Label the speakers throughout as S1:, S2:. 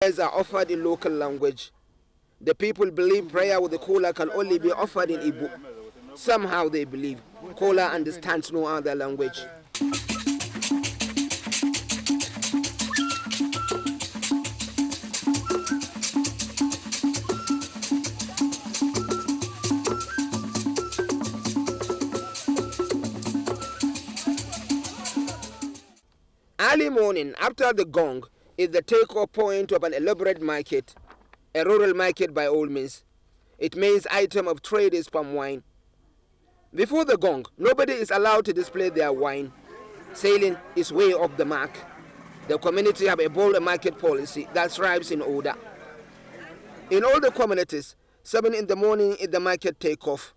S1: prayers are offered in local language. The people believe prayer with the kola can only be offered in Igbo. Somehow they believe kola understands no other language. Early morning, after the gong, is the take-off point of an elaborate market, a rural market by all means. Its main item of trade is palm wine. Before the gong, nobody is allowed to display their wine. Selling is way off the mark. The community have a bold market policy that thrives in order. In all the communities, 7 in the morning is the market take-off.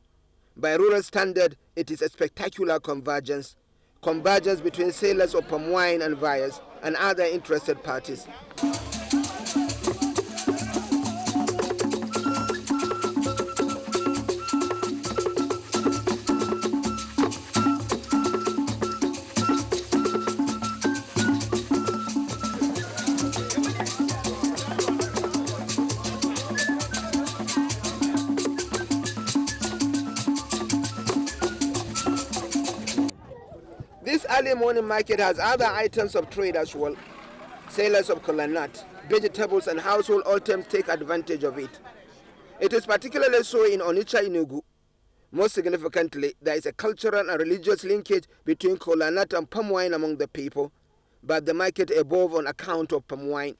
S1: By rural standard, it is a spectacular convergence between sellers of palm wine and buyers and other interested parties. This early morning market has other items of trade as well. Sellers of kola nut, vegetables and household items take advantage of it. It is particularly so in Onitsha Enugu. Most significantly, there is a cultural and religious linkage between kola nut and palm wine among the people, but the market evolved on account of palm wine.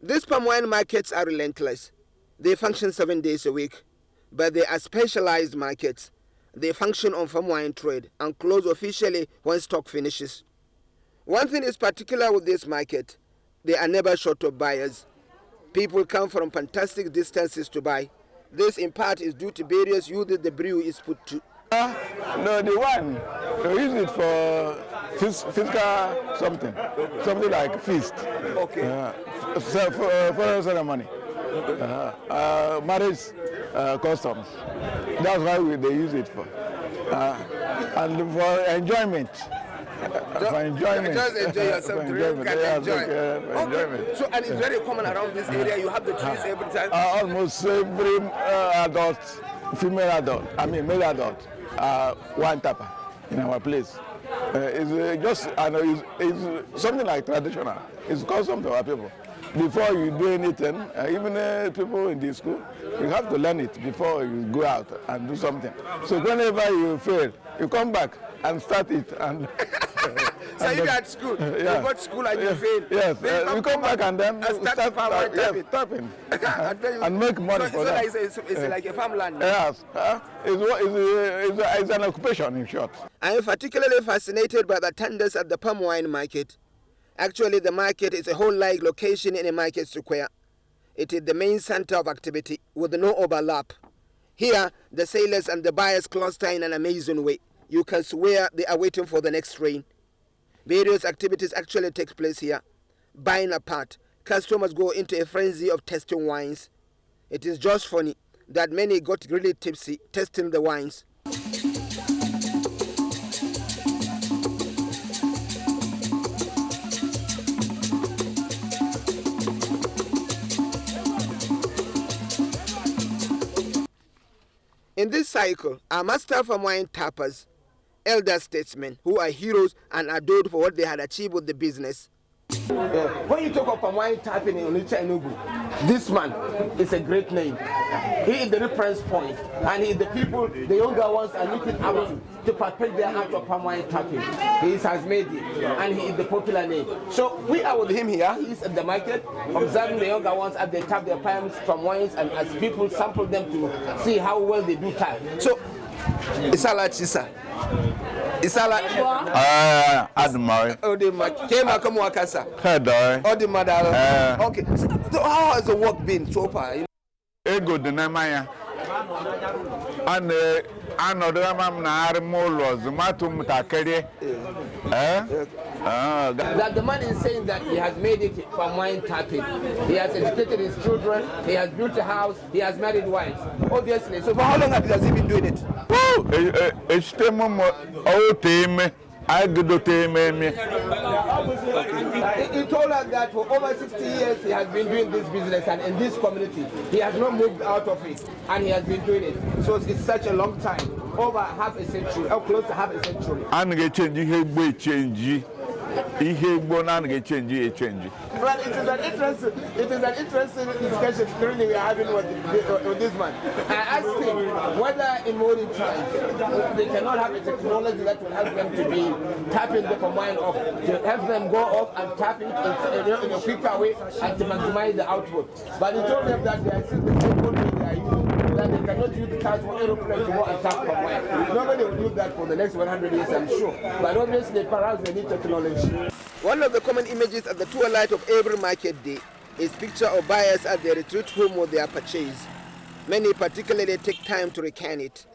S1: These palm wine markets are relentless. They function 7 days a week, but they are specialized markets. They function on palm wine trade and close officially when stock finishes. One thing is particular with this market: they are never short of buyers. People come from fantastic distances to buy. This in part is due to various uses the brew is put to.
S2: No, the wine, they use it for physical something like feast.
S1: Okay.
S2: For ceremony, marriage customs. That's why they use it for, and for enjoyment. For enjoyment.
S1: Just enjoy yourself. Drink and enjoy.
S2: Enjoyment.
S1: So, and it's very common around this area. You have the trees every time.
S2: Almost every adult, male adult, wine tapper in our place. It's just, it's something like traditional. It's custom to our people. Before you do anything, even people in the school, you have to learn it before you go out and do something. So whenever you fail, you come back and start it. And
S1: so if you're at school, you go to school and you fail.
S2: Yes, you come back and then start tapping and make money for that.
S1: So it's like a farmland.
S2: Yes, it's an occupation in short.
S1: I am particularly fascinated by the tenders at the palm wine market. Actually, the market is a whole-like location in a market square. It is the main center of activity with no overlap. Here, the sellers and the buyers cluster in an amazing way. You can swear they are waiting for the next train. Various activities actually take place here. Buying apart, customers go into a frenzy of testing wines. It is just funny that many got really tipsy testing the wines. In this cycle are master palm wine tappers, elder statesmen who are heroes and adored for what they had achieved with the business. When you talk of palm wine tapping in Onitsha Enugu, this man is a great name. He is the reference point, and he is the people, the younger ones are looking up to perfect their art of palm wine tapping. He has made it, and he is the popular name. So we are with him here. He is at the market, observing the younger ones as they tap their palms from wines, and as people sample them to see how well they do tap. So, Isala Chisa. Isala
S2: Admire.
S1: Kema kama wakasa. Odi madala. Okay. So how has the work been so far?
S2: Ego de Namaya. and another man was Matum Takere.
S1: That the man is saying that he has made it from wine tapping. He has educated his children, he has built a house, he has married wives. Obviously. So for how long has he been doing it?
S3: I do the
S1: He told us that for over 60 years he has been doing this business, and in this community he has not moved out of it, and he has been doing it. So it's such a long time, over half a century, or close to half a century.
S3: And get change.
S1: But it is an interesting discussion currently we are having with this man. I asked him whether in modern times they cannot have a technology that will help them to be tapping the combine off, to help them go off and tap it in a quicker way and to maximize the output. But he told them that they are still the same way they are using, that they cannot use the cars for aeroplanes to go and tap combine. Nobody will do that for the next 100 years, I'm sure. But obviously perhaps they need technology. One of the common images at the tour light of every market day is picture of buyers at their retreat home with their purchase. Many particularly take time to recant it.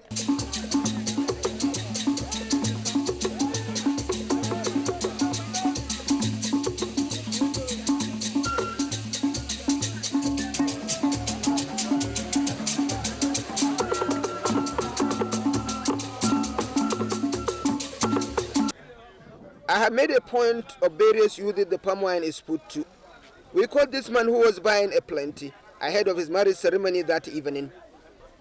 S1: I have made a point of various youths the palm wine is put to. We caught this man who was buying a plenty ahead of his marriage ceremony that evening.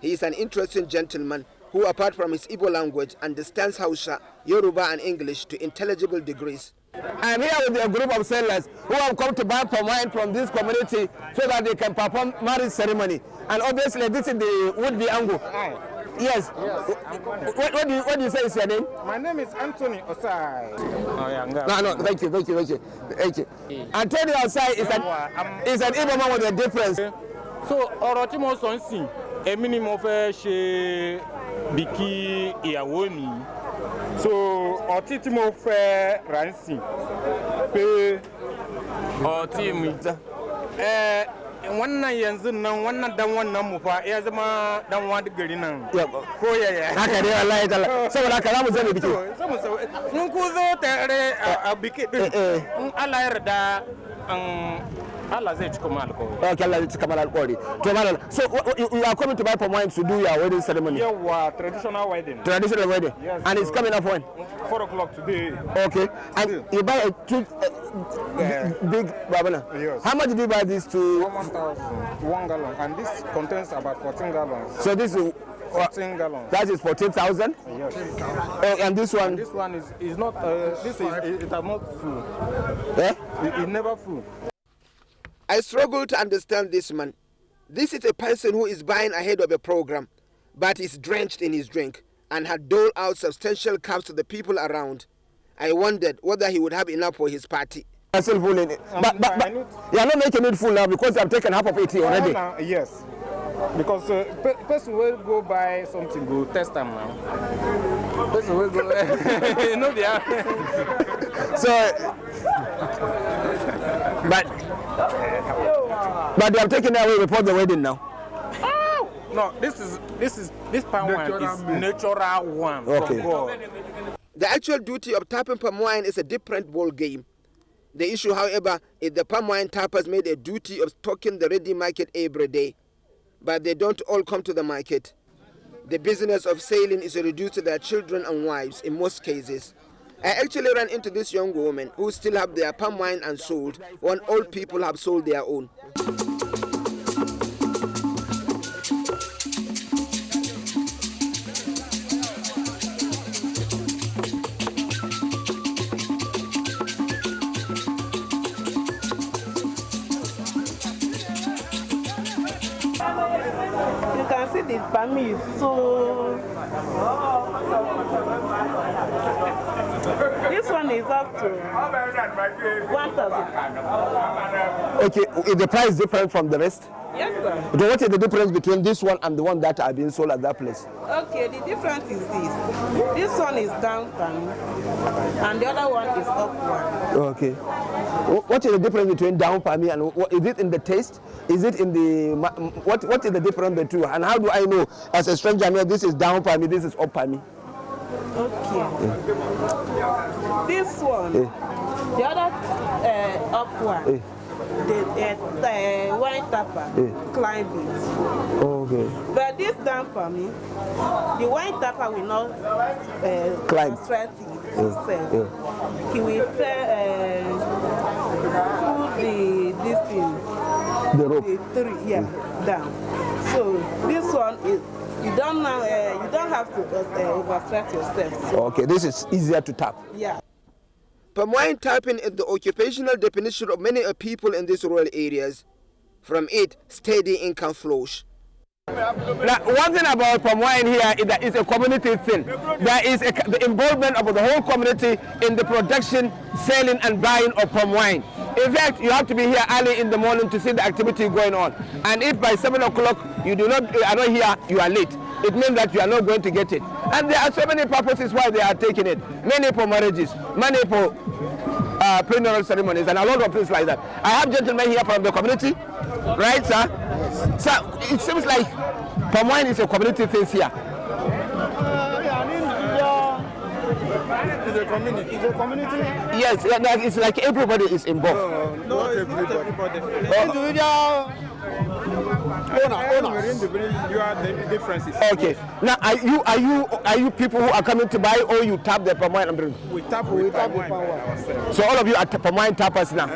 S1: He is an interesting gentleman who, apart from his Igbo language, understands Hausa, Yoruba and English to intelligible degrees. I am here with a group of sellers who have come to buy palm wine from this community so that they can perform marriage ceremony. And obviously this is the would-be angle. Yes. What do you say is your name?
S4: My name is Anthony Osai.
S1: No, thank you. Anthony Osai is an Igbo man with a difference.
S4: So, Orotimo Sonsi, a minimum of a biki Iawoni. So, Otitimo Fair Ransi. Otimita. One night, and one night, one number for Yazama, don't want to get in. I can realize so I can have a biki. So you are coming to buy palm wine to do your wedding ceremony? Yeah, traditional wedding.
S1: Traditional wedding. Yes, and it's coming up when?
S4: 4 o'clock today.
S1: Okay. And you buy a big babana?
S4: Yes.
S1: How much do you buy this to?
S4: 1 gallon. And this contains about 14 gallons.
S1: So this is
S4: 14 gallons.
S1: That is 14,000?
S4: Yes.
S1: And this one?
S4: And this one is not, it is not full.
S1: Eh?
S4: It never full.
S1: I struggle to understand this man. This is a person who is buying ahead of a program, but is drenched in his drink and had doled out substantial cups to the people around. I wondered whether he would have enough for his party. I'm still full in it. But you are not making it full now because I've taken half of it here already.
S4: Yes. Because person will go buy something, go test them now. Person will go, you know, they are.
S1: So, but they have taken it away before the wedding now.
S4: Oh no, this palm wine is natural one.
S1: Okay. The actual duty of tapping palm wine is a different ball game. The issue, however, is the palm wine tappers made a duty of stocking the ready market every day. But they don't all come to the market. The business of selling is reduced to their children and wives in most cases. I actually ran into this young woman who still have their palm wine unsold when old people have sold their own.
S5: The palm is so. This one is up to 1,000.
S1: Okay, is the price different from the rest?
S5: Yes, sir.
S1: So what is the difference between this one and the one that are being sold at that place?
S5: Okay, the difference is this. This one is down palm, and the other one is up one.
S1: Okay. What is the difference between down palmy and is it in the taste? Is it in the what is the difference between the two? And how do I know as a stranger I know this is down palmy, this is up palmy?
S5: Okay. This one, the other up one, the wine tapper climb it.
S1: Okay.
S5: But this down for me, the wine tapper will not
S1: climb
S5: strength itself. He will put this thing,
S1: the rope,
S5: the three, down. So this one is. You don't have to overstretch yourself. So.
S1: Okay, this is easier to tap.
S5: Yeah.
S1: Palm wine tapping is the occupational definition of many people in these rural areas. From it, steady income flows. Now, one thing about palm wine here is that it's a community thing. There is the involvement of the whole community in the production, selling, and buying of palm wine. In fact, you have to be here early in the morning to see the activity going on. And if by 7 o'clock you are not here, you are late. It means that you are not going to get it. And there are so many purposes why they are taking it. Many for marriages, many for funeral ceremonies, and a lot of things like that. I have gentlemen here from the community, right, sir? Yes. So it seems like palm wine is a community thing here.
S4: It's a community. It's a community.
S1: Yes, it's like everybody is involved.
S4: No, not everybody. Individual owner. You are the differences.
S1: Okay. Now, are you people who are coming to buy, or you tap the palm wine and drink?
S4: We tap the palm wine ourselves.
S1: So all of you are palm wine tappers now.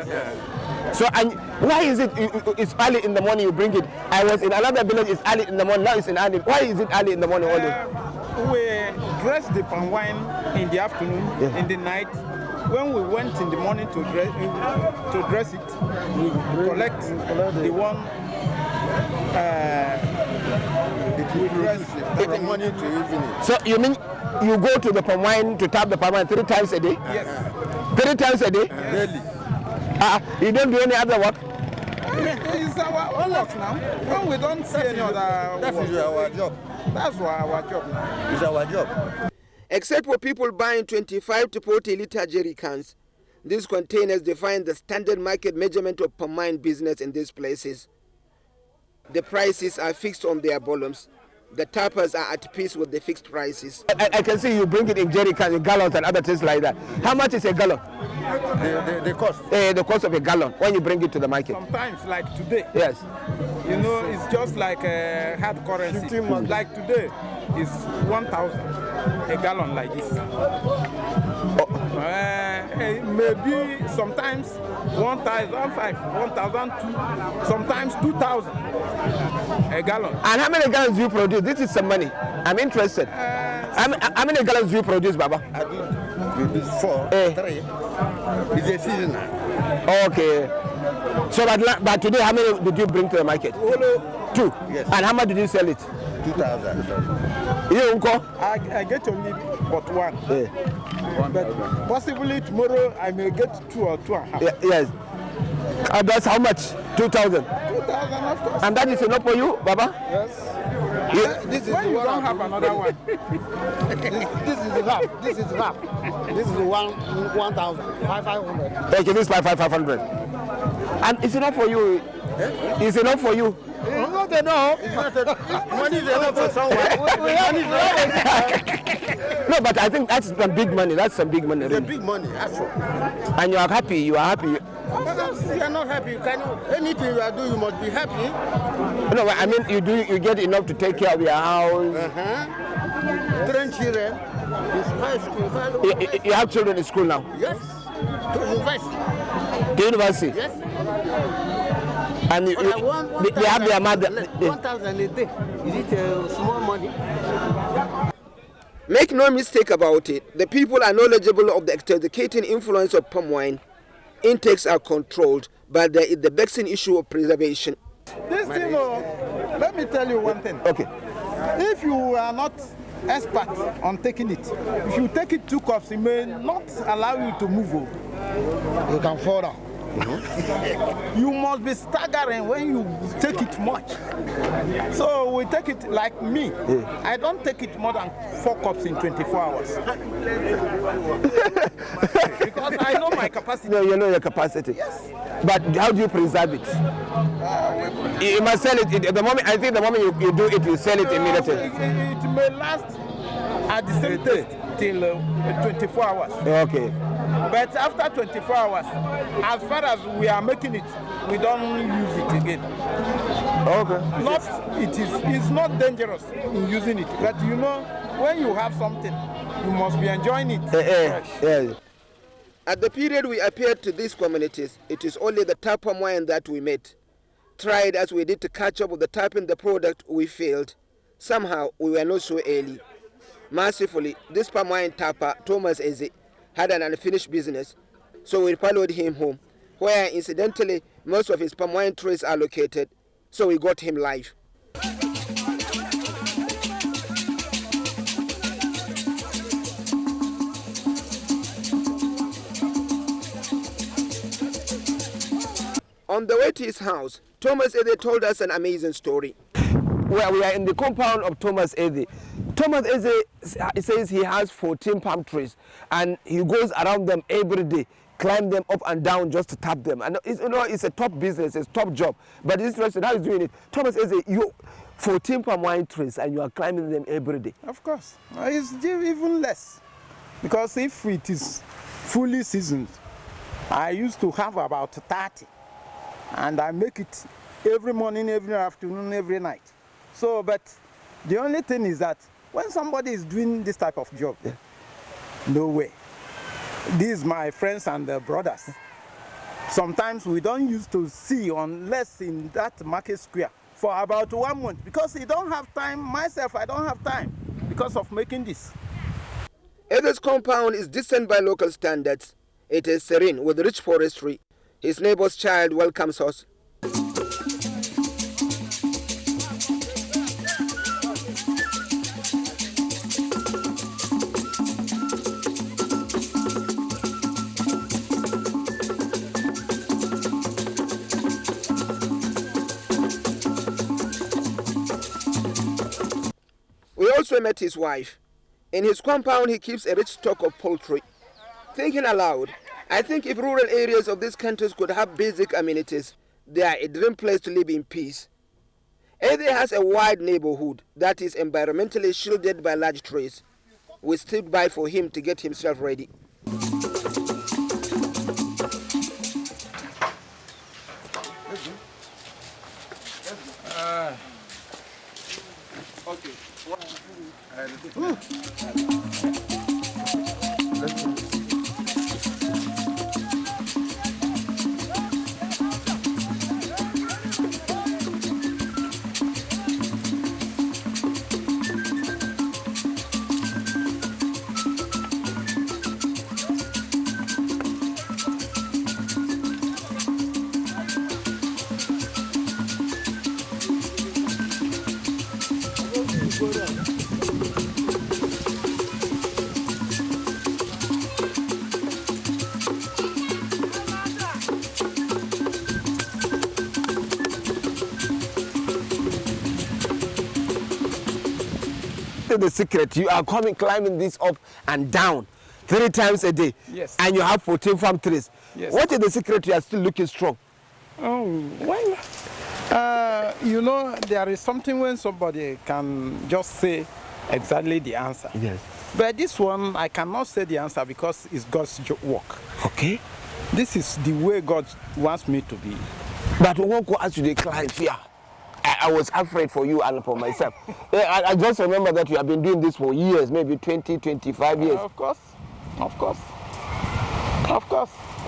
S1: So and why is it's early in the morning you bring it? I was in another village. It's early in the morning. Now it's in early. Why is it early in the morning?
S4: We dress the palm wine in the afternoon, in the night. When we went in the morning to dress it, we collect the one. We dress from morning to evening.
S1: So you mean you go to the palm wine to tap the palm wine 3 times a day?
S4: Yes.
S1: 3 times a day?
S4: Daily.
S1: You don't do any other work?
S4: It's our own work now. When we don't see any other
S6: that
S4: work.
S6: Is our job.
S4: That's our job now.
S6: It's our job.
S1: Except for people buying 25 to 40 liter jerry cans, these containers define the standard market measurement of palm wine business in these places. The prices are fixed on their volumes. The tappers are at peace with the fixed prices. I can see you bring it in jerry cans, in gallons, and other things like that. How much is a gallon?
S6: The cost.
S1: The cost of a gallon when you bring it to the market.
S4: Sometimes, like today.
S1: Yes.
S4: You know, it's just like a hard currency. Like today, it's 1,000 a gallon like this. Maybe sometimes 1,500, 1,200, sometimes 2,000 a gallon.
S1: And how many gallons do you produce? This is some money. I'm interested. How many gallons do you produce, Baba?
S6: I do produce 4, 3. It's a seasonal.
S1: Okay. So, but today, how many did you bring to the market? 2.
S6: Yes.
S1: And how much did you sell it?
S6: 2,000.
S1: You, Uncle?
S4: I get only but 1. But possibly tomorrow I may get 2 or 2.5.
S1: Yes. And that's how much? 2,000.
S4: 2,000, of course.
S1: And that is enough for you, Baba?
S4: Yes.
S6: This is
S4: when you don't have another one.
S6: This is the half. This is half. This is the 1,500.
S1: Okay, this is 500. And it's enough for you. It's enough for you.
S6: It's not enough. Money is enough for someone.
S1: No, but I think that's some big money. That's some big money.
S6: It's big money, actually.
S1: And you are happy. You are happy.
S6: Because if you are not happy, anything you are doing, you must be happy.
S1: No, I mean you get enough to take care of your house.
S6: Train children. It's high school.
S1: You have children in school now?
S6: Yes. To university.
S1: To university?
S6: Yes.
S1: And they have their mother.
S6: 1,000 a day. Is it small money?
S1: Make no mistake about it. The people are knowledgeable of the intoxicating influence of palm wine. Intakes are controlled, but there is the vexing issue of preservation.
S4: This thing, let me tell you one thing.
S1: Okay.
S4: If you are not expert on taking it, if you take it 2 cups, it may not allow you to move.
S6: You can fall down. You must be staggering when you take it much. So we take it like me. I don't take it more than 4 cups in 24 hours. Because I know my capacity.
S1: No, you know your capacity.
S6: Yes.
S1: But how do you preserve it? You must sell it. The moment I think the moment you do it, you sell it immediately.
S6: It may last at the same taste till 24 hours.
S1: Okay.
S6: But after 24 hours, as far as we are making it, we don't use it again.
S1: Okay.
S6: It's not dangerous in using it, but you know, when you have something, you must be enjoying it.
S1: Yeah. At the period we appeared to these communities, it is only the tap palm wine that we met. Tried as we did to catch up with the tap in the product, we failed. Somehow, we were not so early. Mercifully, this palm wine tapper, Thomas Azeez, had an unfinished business, so we followed him home, where incidentally most of his palm wine trays are located, so we got him live. On the way to his house, Thomas Azeez told us an amazing story. Where we are in the compound of Thomas Azeez. Thomas Azeez says he has 14 palm trees and he goes around them every day, climb them up and down just to tap them. And it's a top business, it's a top job. But it's interesting how he's doing it. Thomas Azeez, you 14 palm wine trees and you are climbing them every day.
S6: Of course. It's even less. Because if it is fully seasoned, I used to have about 30. And I make it every morning, every afternoon, every night. So, but the only thing is that when somebody is doing this type of job, no way. These my friends and brothers. Sometimes we don't used to see unless in that market square for about 1 month because he don't have time. Myself, I don't have time because of making this.
S1: Azeez's compound is decent by local standards. It is serene with rich forestry. His neighbor's child welcomes us. We also met his wife. In his compound, he keeps a rich stock of poultry. Thinking aloud, I think if rural areas of these countries could have basic amenities, they are a dream place to live in peace. Azeez has a wide neighborhood that is environmentally shielded by large trees. We stood by for him to get himself ready. The secret, you are climbing this up and down 3 times a day.
S6: Yes.
S1: And you have 14 farm trees.
S6: Yes.
S1: What is the secret you are still looking strong?
S6: Oh, well, you know, there is something when somebody can just say exactly the answer.
S1: Yes.
S6: But this one, I cannot say the answer because it's God's work.
S1: Okay.
S6: This is the way God wants me to be.
S1: But we won't go out to the climb here. I was afraid for you and for myself. I just remember that you have been doing this for years, maybe 20, 25 years.
S6: Of course.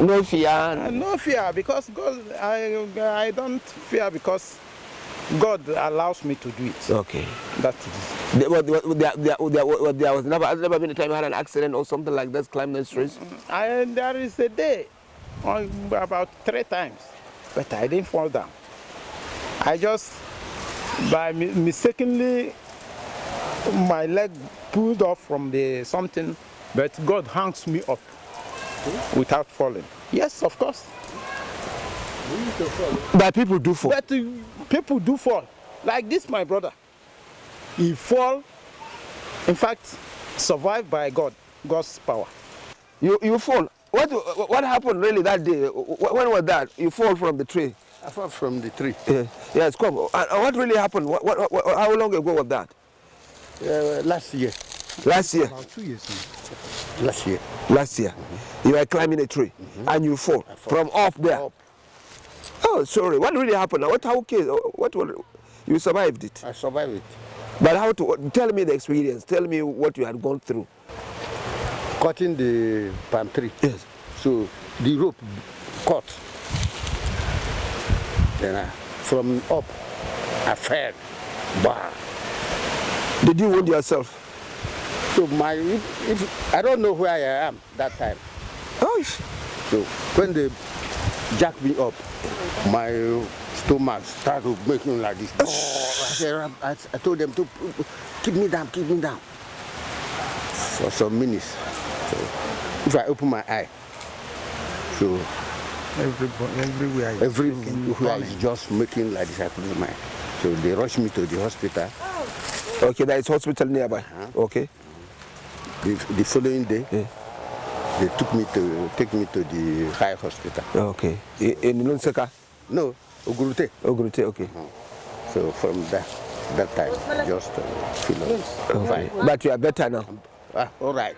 S1: No fear.
S6: No fear because God, I don't fear because God allows me to do it.
S1: Okay.
S6: That is.
S1: There was never been a time you had an accident or something like that climbing the trees?
S6: There is a day, about 3 times, but I didn't fall down. I just, by mistakenly, my leg pulled off from the something, but God hangs me up without falling. Yes, of course.
S1: But people do fall.
S6: But people do fall. Like this, my brother. He fall, in fact, survived by God's power.
S1: You fall. What happened really that day? When was that? You fall from the tree.
S7: I fall from the tree.
S1: Yes, come. What really happened? How long ago was that?
S7: Last year.
S1: Last year.
S6: About 2 years now.
S7: Last year.
S1: Last year. You were climbing a tree and you fall from up there.
S7: Up.
S1: Oh, sorry. What really happened? You survived it.
S7: I survived it.
S1: But tell me the experience. Tell me what you had gone through.
S7: Cutting the palm tree.
S1: Yes.
S7: So the rope caught. Then from up, I fell. Bah.
S1: Did you wound yourself?
S7: So I don't know where I am that time.
S1: Oh.
S7: So when they jacked me up, my stomach started making like this. I told them to keep me down. For some minutes. So if I open my eye, so everywhere is just making like this. I close my eye. So they rushed me to the hospital.
S1: Okay, there is hospital nearby. Okay.
S7: The following day, they take me to the high hospital.
S1: Okay. In Lunseka?
S7: No, Ogurute.
S1: Ogurute, okay.
S7: So from that time, just feel fine.
S1: But you are better now.
S7: All right.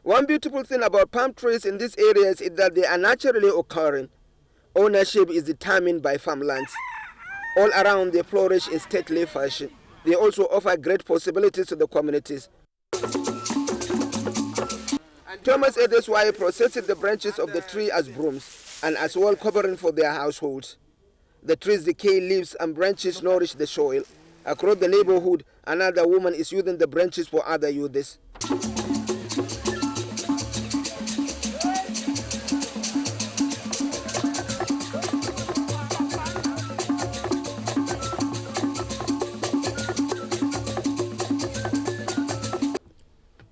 S1: One beautiful thing about palm trees in these areas is that they are naturally occurring. Ownership is determined by farmlands. All around they flourish in stately fashion. They also offer great possibilities to the communities. And Thomas Edeswai processes the branches of the tree as brooms and as well covering for their households. The tree's decayed leaves and branches nourish the soil. Across the neighborhood, another woman is using the branches for other uses.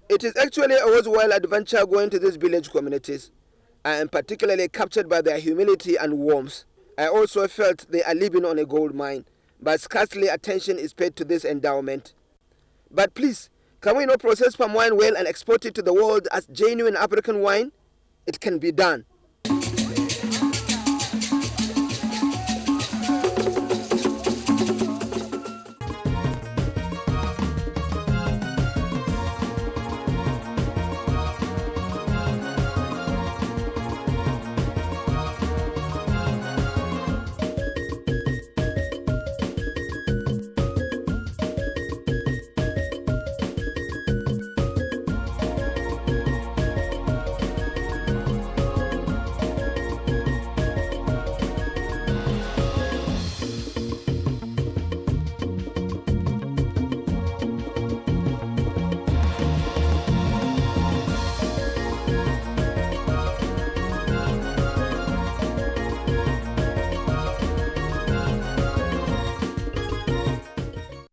S1: It is actually a worthwhile adventure going to these village communities. I am particularly captured by their humility and warmth. I also felt they are living on a gold mine, but scarcely attention is paid to this endowment. But please, can we not process palm wine well and export it to the world as genuine African wine? It can be done.